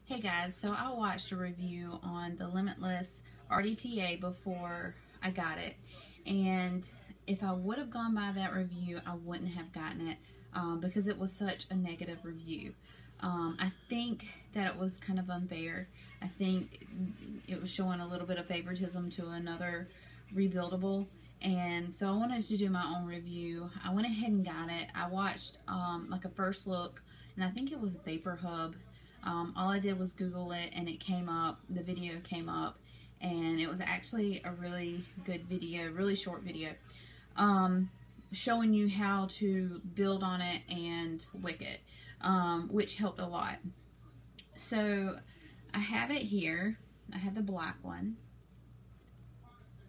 Hey guys, so I watched a review on the Limitless RDTA before I got it, and if I would have gone by that review, I wouldn't have gotten it because it was such a negative review. I think that it was kind of unfair. I think it was showing a little bit of favoritism to another rebuildable, and so I wanted to do my own review. I went ahead and got it. I watched like a first look, and I think it was Vapor Hub. All I did was Google it and it came up, the video came up, and it was actually a really good video, really short video, showing you how to build on it and wick it, which helped a lot. So I have it here. I have the black one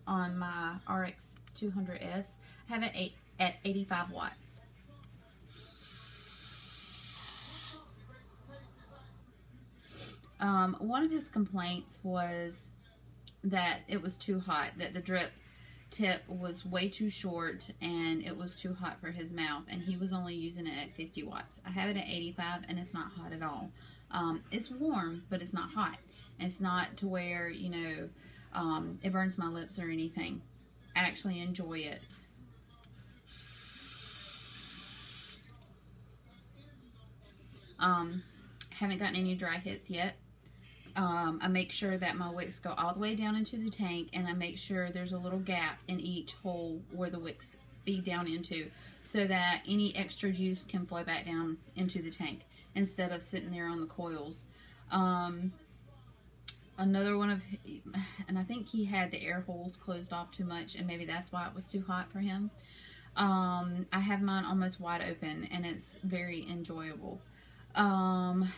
on my RX 200S. I have it at 85 watts. One of his complaints was that it was too hot, that the drip tip was way too short and it was too hot for his mouth, and he was only using it at 50 watts. I have it at 85 and it's not hot at all. It's warm, but it's not hot. It's not to where, you know, it burns my lips or anything. I actually enjoy it. Haven't gotten any dry hits yet. I make sure that my wicks go all the way down into the tank, and I make sure there's a little gap in each hole where the wicks feed down into, so that any extra juice can flow back down into the tank instead of sitting there on the coils. Another one of, and I think he had the air holes closed off too much, and maybe that's why it was too hot for him. I have mine almost wide open, and it's very enjoyable. I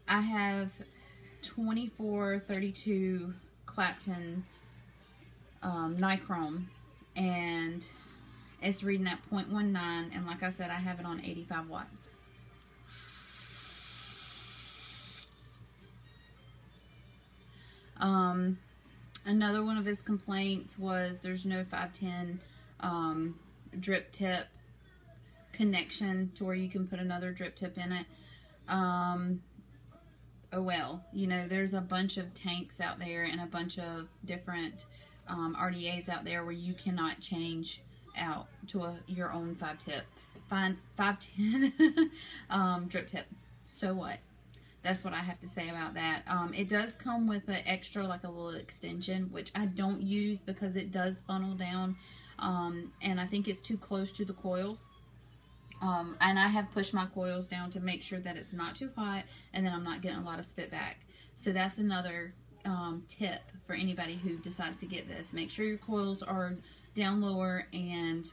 have 2432 Clapton nichrome, and it's reading at 0.19, and like I said, I have it on 85 watts. Another one of his complaints was there's no 510 drip tip connection to where you can put another drip tip in it. Oh well, you know, there's a bunch of tanks out there and a bunch of different RDAs out there where you cannot change out to your own 510 drip tip. So what? That's what I have to say about that. It does come with an extra, like a little extension, which I don't use because it does funnel down, and I think it's too close to the coils. And I have pushed my coils down to make sure that it's not too hot and then I'm not getting a lot of spit back. So that's another tip for anybody who decides to get this. Make sure your coils are down lower, and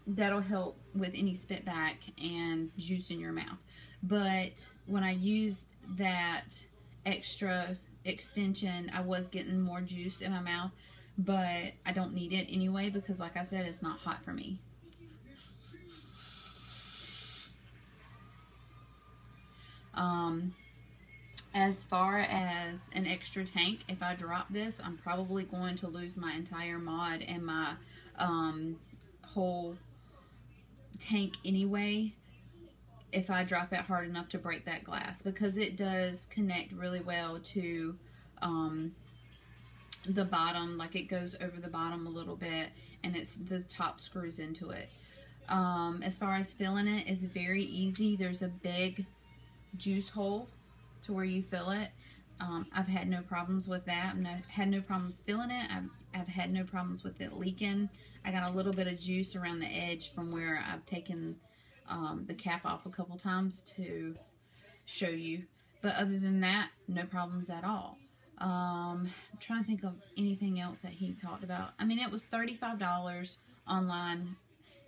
that'll help with any spit back and juice in your mouth. But when I used that extra extension, I was getting more juice in my mouth, but I don't need it anyway because, like I said, it's not hot for me. As far as an extra tank, if I drop this, I'm probably going to lose my entire mod and my whole tank anyway if I drop it hard enough to break that glass, because it does connect really well to the bottom. Like, it goes over the bottom a little bit, and it's the top screws into it. As far as filling it, it's very easy. There's a big juice hole to where you fill it. I've had no problems with that. I've had no problems filling it. I've had no problems with it leaking. I got a little bit of juice around the edge from where I've taken the cap off a couple times to show you, but other than that, no problems at all. I'm trying to think of anything else that he talked about. I mean, it was $35 online,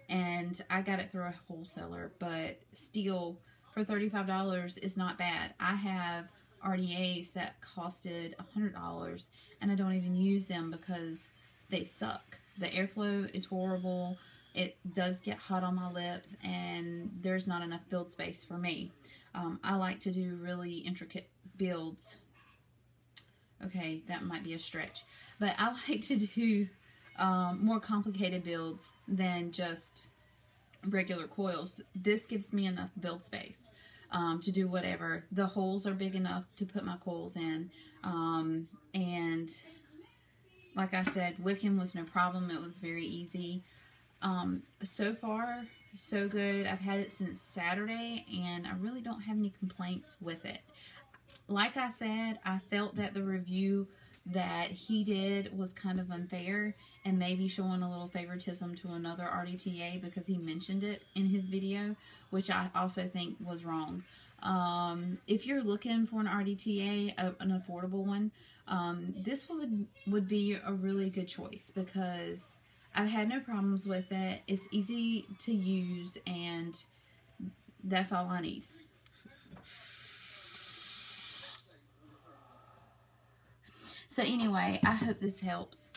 and I got it through a wholesaler, but still, for $35 is not bad. I have RDAs that costed $100, and I don't even use them because they suck. The airflow is horrible. It does get hot on my lips, and there's not enough build space for me. I like to do really intricate builds. Okay, that might be a stretch, but I like to do more complicated builds than just regular coils. This gives me enough build space. to do whatever. The holes are big enough to put my coils in. And like I said, wicking was no problem. It was very easy. So far, so good. I've had it since Saturday, and I really don't have any complaints with it. Like I said, I felt that the review that he did was kind of unfair and maybe showing a little favoritism to another RDTA because he mentioned it in his video, which I also think was wrong. If you're looking for an RDTA, an affordable one, this would be a really good choice because I've had no problems with it. It's easy to use, and that's all I need. So anyway, I hope this helps.